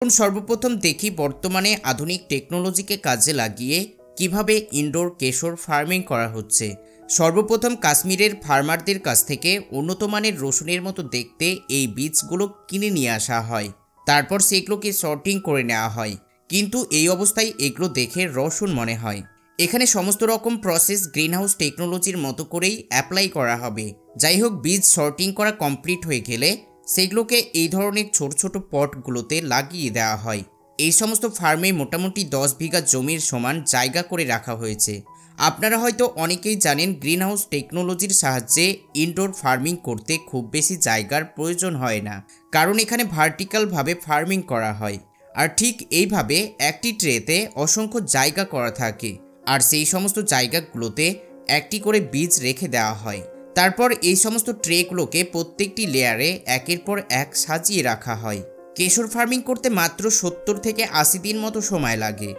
সর্বপ্রথম দেখি বর্তমানে আধুনিক টেকনোলজিকে কাজে লাগিয়ে কিভাবে ইনডোর কেশর ফার্মিং করা হচ্ছে। সর্বপ্রথম কাশ্মীরের ফার্মারদের কাছ থেকে উন্নত মানের রসুনের মতো দেখতে এই বীজগুলো কিনে নিয়ে আসা হয়। তারপর সেগুলোকে সর্টিং করে নেওয়া হয়, কিন্তু এই অবস্থায় এগুলো দেখে রসুন মনে হয়। এখানে সমস্ত রকম প্রসেস গ্রিনহাউস টেকনোলজির মতো করেই অ্যাপ্লাই করা হবে। যাই হোক, বীজ সর্টিং করা কমপ্লিট হয়ে গেলে সেগুলোকে এই ধরনের ছোট ছোট পটগুলোতে লাগিয়ে দেওয়া হয়। এই সমস্ত ফার্মে মোটামুটি 10 বিঘা জমির সমান জায়গা করে রাখা হয়েছে। আপনারা হয়তো অনেকেই জানেন, গ্রিনহাউস টেকনোলজির সাহায্যে ইনডোর ফার্মিং করতে খুব বেশি জায়গার প্রয়োজন হয় না, কারণ এখানে ভার্টিক্যালভাবে ফার্মিং করা হয়। আর ঠিক এইভাবে একটি ট্রেতে অসংখ্য জায়গা করা থাকে, আর সেই সমস্ত জায়গাগুলোতে একটি করে বীজ রেখে দেওয়া হয়। তারপর এই সমস্ত ট্রেগুলোকে প্রত্যেকটি লেয়ারে একের পর এক সাজিয়ে রাখা হয়। কেশর ফার্মিং করতে মাত্র 70 থেকে 80 দিন মতো সময় লাগে।